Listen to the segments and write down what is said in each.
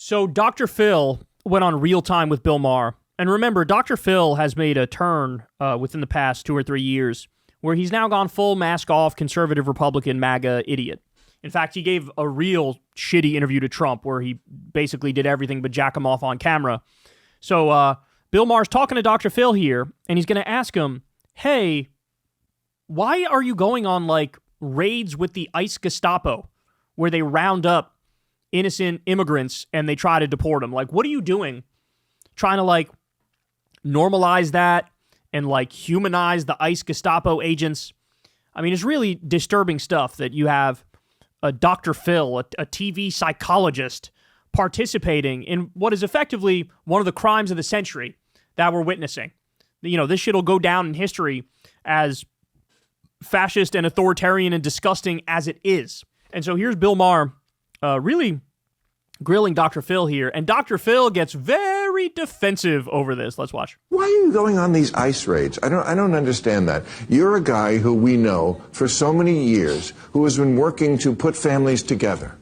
So Dr. Phil went on Real Time with Bill Maher. And remember, Dr. Phil has made a turn within the past 2 or 3 years where he's now gone full mask-off, conservative Republican MAGA idiot. In fact, he gave a real shitty interview to Trump where he basically did everything but jack him off on camera. So Bill Maher's talking to Dr. Phil here, and he's going to ask him, hey, why are you going on, like, raids with the ICE Gestapo where they round up innocent immigrants and they try to deport them? Like, what are you doing? Trying to, like, normalize that and, like, humanize the ICE Gestapo agents? I mean, it's really disturbing stuff that you have a Dr. Phil, a TV psychologist, participating in what is effectively one of the crimes of the century that we're witnessing. You know, this shit will go down in history as fascist and authoritarian and disgusting as it is. And so here's Bill Maher really grilling Dr. Phil here, and Dr. Phil gets very defensive over this. Let's watch. Why are you going on these ICE raids? I don't understand that. You're a guy who we know for so many years who has been working to put families together,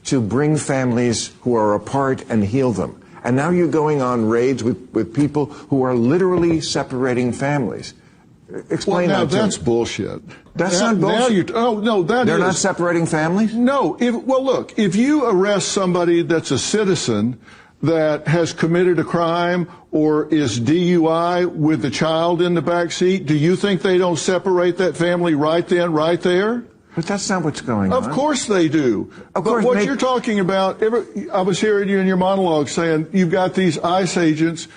to bring families who are apart and heal them. And now you're going on raids with people who are literally separating families. Explain that to me. That's bullshit. That's not bullshit. They're not separating families? No. Look, if you arrest somebody that's a citizen that has committed a crime or is DUI with the child in the back seat, do you think they don't separate that family right then, right there? But that's not what's going on. Of course they do. But what you're talking about, I was hearing you in your monologue saying you've got these ICE agents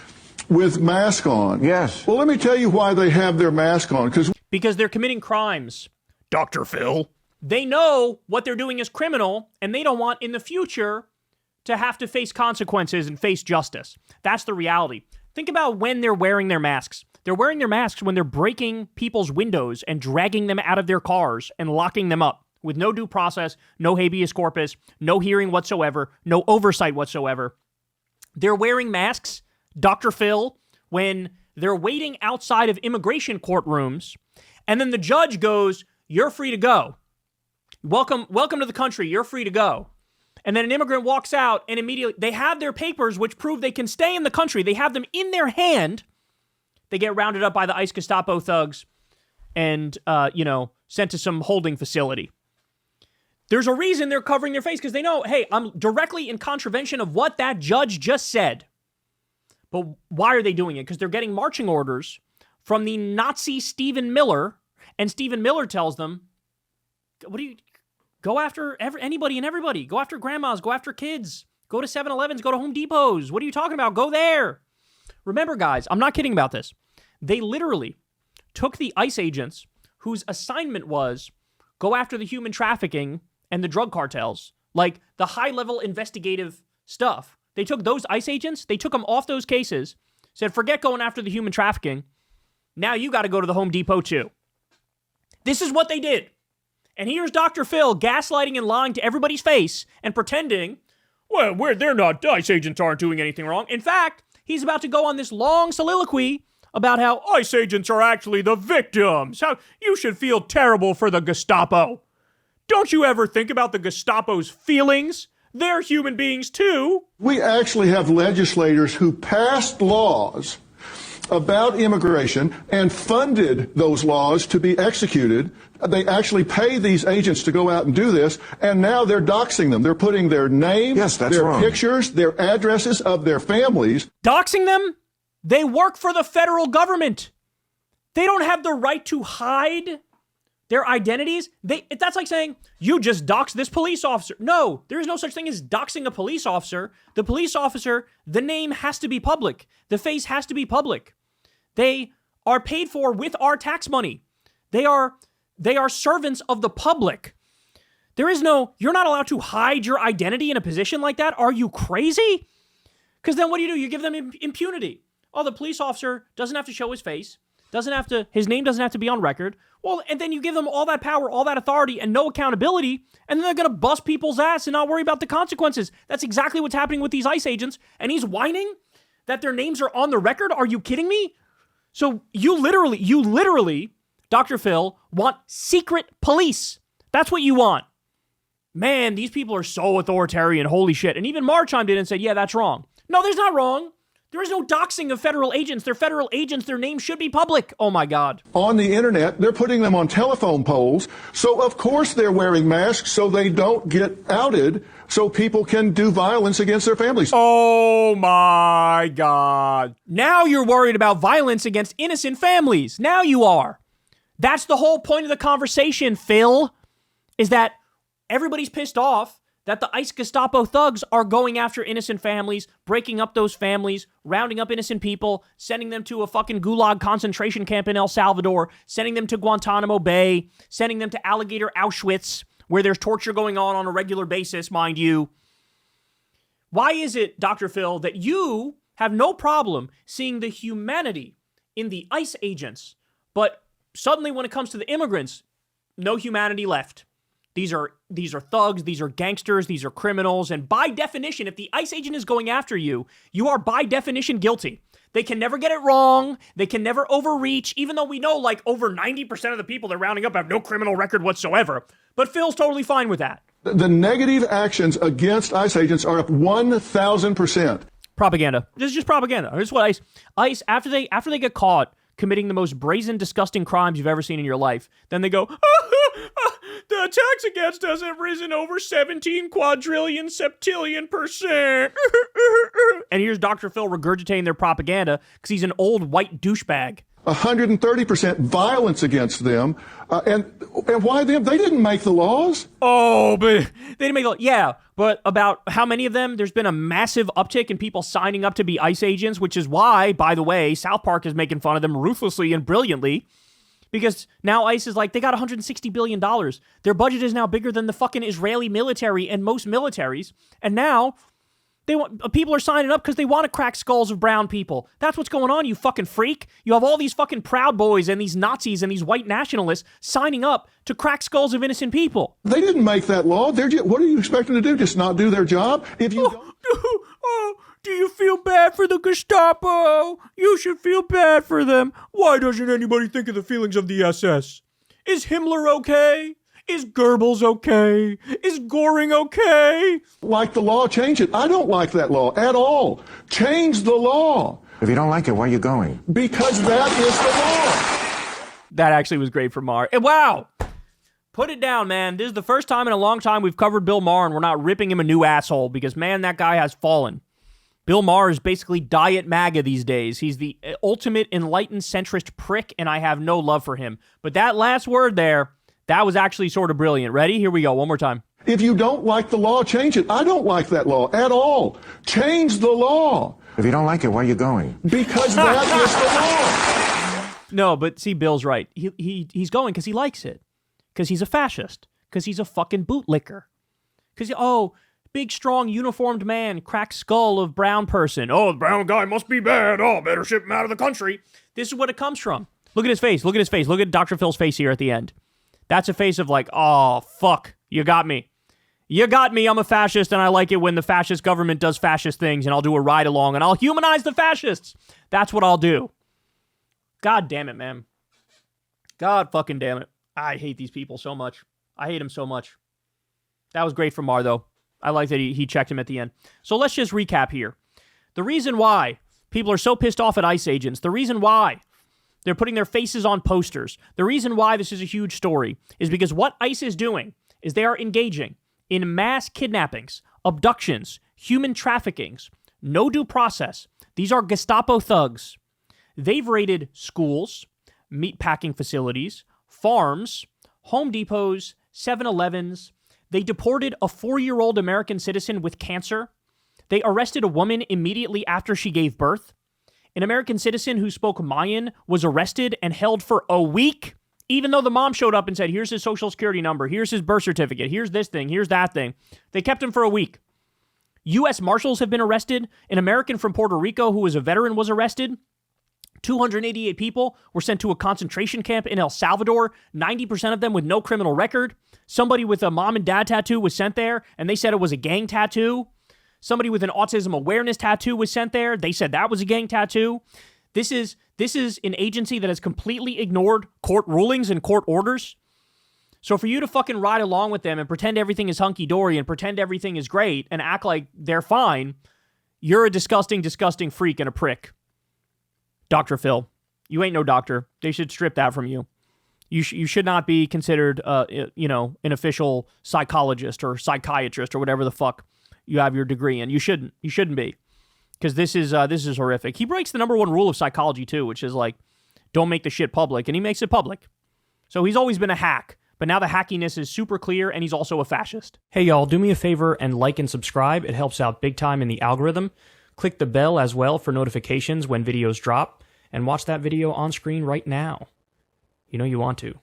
with mask on. Yes. Well, let me tell you why they have their mask on. Because they're committing crimes, Dr. Phil. They know what they're doing is criminal, and they don't want in the future to have to face consequences and face justice. That's the reality. Think about when they're wearing their masks. They're wearing their masks when they're breaking people's windows and dragging them out of their cars and locking them up with no due process, no habeas corpus, no hearing whatsoever, no oversight whatsoever. They're wearing masks, Dr. Phil, when they're waiting outside of immigration courtrooms, and then the judge goes, "You're free to go. Welcome to the country. You're free to go." And then an immigrant walks out, and immediately they have their papers which prove they can stay in the country. They have them in their hand. They get rounded up by the ICE Gestapo thugs and, sent to some holding facility. There's a reason they're covering their face, because they know, hey, I'm directly in contravention of what that judge just said. But why are they doing it? Because they're getting marching orders from the Nazi Stephen Miller, and Stephen Miller tells them, go after anybody and everybody. Go after grandmas. Go after kids. Go to 7-Elevens. Go to Home Depots. What are you talking about? Go there. Remember, guys, I'm not kidding about this. They literally took the ICE agents whose assignment was go after the human trafficking and the drug cartels, like the high-level investigative stuff. They took those ICE agents, they took them off those cases, said, forget going after the human trafficking. Now you got to go to the Home Depot too. This is what they did. And here's Dr. Phil gaslighting and lying to everybody's face and pretending, well, they're not, ICE agents aren't doing anything wrong. In fact, he's about to go on this long soliloquy about how ICE agents are actually the victims, how you should feel terrible for the Gestapo. Don't you ever think about the Gestapo's feelings? They're human beings too. We actually have legislators who passed laws about immigration and funded those laws to be executed. They actually pay these agents to go out and do this, and now they're doxing them. They're putting their name, their pictures, their addresses of their families. Doxing them? They work for the federal government. They don't have the right to hide their identities. That's like saying, you just doxed this police officer. No, there is no such thing as doxing a police officer. The police officer, the name has to be public. The face has to be public. They are paid for with our tax money. They are servants of the public. You're not allowed to hide your identity in a position like that. Are you crazy? Because then what do? You give them impunity. Oh, the police officer doesn't have to show his face. His name doesn't have to be on record. Well, and then you give them all that power, all that authority, and no accountability, and then they're going to bust people's ass and not worry about the consequences. That's exactly what's happening with these ICE agents, and he's whining that their names are on the record? Are you kidding me? So you literally, Dr. Phil, want secret police. That's what you want. man, these people are so authoritarian, holy shit. And even Maher chimed in and said, yeah, that's wrong. No, there's not wrong. There is no doxing of federal agents. They're federal agents. Their names should be public. Oh, my God. On the internet, they're putting them on telephone poles. So, of course, they're wearing masks so they don't get outed, so people can do violence against their families. Oh, my God. Now you're worried about violence against innocent families. Now you are. That's the whole point of the conversation, Phil, is that everybody's pissed off that the ICE Gestapo thugs are going after innocent families, breaking up those families, rounding up innocent people, sending them to a fucking gulag concentration camp in El Salvador, sending them to Guantanamo Bay, sending them to Alligator Auschwitz, where there's torture going on a regular basis, mind you. Why is it, Dr. Phil, that you have no problem seeing the humanity in the ICE agents, but suddenly when it comes to the immigrants, no humanity left? These are thugs, these are gangsters, these are criminals, and by definition, if the ICE agent is going after you, you are by definition guilty. They can never get it wrong, they can never overreach, even though we know like over 90% of the people they're rounding up have no criminal record whatsoever. But Phil's totally fine with that. The negative actions against ICE agents are up 1,000%. Propaganda. This is just propaganda. This is what ICE after they get caught committing the most brazen, disgusting crimes you've ever seen in your life, then they go, the attacks against us have risen over 17 quadrillion septillion %. And here's Dr. Phil regurgitating their propaganda because he's an old white douchebag. 130% violence against them. And why them? They didn't make the laws. Oh, but they didn't make the laws. Yeah, but about how many of them? There's been a massive uptick in people signing up to be ICE agents, which is why, by the way, South Park is making fun of them ruthlessly and brilliantly. Because now ICE is like, they got $160 billion. Their budget is now bigger than the fucking Israeli military and most militaries. And now people are signing up because they want to crack skulls of brown people. That's what's going on, you fucking freak. You have all these fucking Proud Boys and these Nazis and these white nationalists signing up to crack skulls of innocent people. They didn't make that law. What are you expecting to do? Just not do their job? If you don't... Do you feel bad for the Gestapo? You should feel bad for them. Why doesn't anybody think of the feelings of the SS? Is Himmler okay? Is Goebbels okay? Is Goring okay? Like the law, change it. I don't like that law at all. Change the law. If you don't like it, why are you going? Because that is the law. That actually was great for Maher. And wow! Put it down, man. This is the first time in a long time we've covered Bill Maher and we're not ripping him a new asshole because, man, that guy has fallen. Bill Maher is basically diet MAGA these days. He's the ultimate enlightened centrist prick, and I have no love for him. But that last word there, that was actually sort of brilliant. Ready? Here we go. One more time. If you don't like the law, change it. I don't like that law at all. Change the law. If you don't like it, why are you going? Because that is the law. No, but see, Bill's right. He's going because he likes it. Because he's a fascist. Because he's a fucking bootlicker. Because, big, strong, uniformed man, cracked skull of brown person. Oh, the brown guy must be bad. Oh, better ship him out of the country. This is what it comes from. Look at his face. Look at his face. Look at Dr. Phil's face here at the end. That's a face of like, oh, fuck. You got me. You got me. I'm a fascist, and I like it when the fascist government does fascist things, and I'll do a ride-along, and I'll humanize the fascists. That's what I'll do. God damn it, man. God fucking damn it. I hate these people so much. I hate them so much. That was great from Maher, though. I like that he checked him at the end. So let's just recap here. The reason why people are so pissed off at ICE agents, the reason why they're putting their faces on posters, the reason why this is a huge story is because what ICE is doing is they are engaging in mass kidnappings, abductions, human traffickings, no due process. These are Gestapo thugs. They've raided schools, meatpacking facilities, farms, Home Depots, 7-Elevens. They deported a 4-year-old American citizen with cancer. They arrested a woman immediately after she gave birth. An American citizen who spoke Mayan was arrested and held for a week, even though the mom showed up and said, here's his social security number, here's his birth certificate, here's this thing, here's that thing. They kept him for a week. U.S. Marshals have been arrested. An American from Puerto Rico who was a veteran was arrested. 288 people were sent to a concentration camp in El Salvador, 90% of them with no criminal record. Somebody with a mom and dad tattoo was sent there, and they said it was a gang tattoo. Somebody with an autism awareness tattoo was sent there. They said that was a gang tattoo. This is an agency that has completely ignored court rulings and court orders. So for you to fucking ride along with them and pretend everything is hunky-dory and pretend everything is great and act like they're fine, you're a disgusting, disgusting freak and a prick. Dr. Phil, you ain't no doctor. They should strip that from you. You should not be considered, an official psychologist or psychiatrist or whatever the fuck you have your degree in. You shouldn't. You shouldn't be, because this is horrific. He breaks the number one rule of psychology too, which is like, don't make the shit public, and he makes it public. So he's always been a hack, but now the hackiness is super clear, and he's also a fascist. Hey y'all, do me a favor and like and subscribe. It helps out big time in the algorithm. Click the bell as well for notifications when videos drop, and watch that video on screen right now. You know you want to.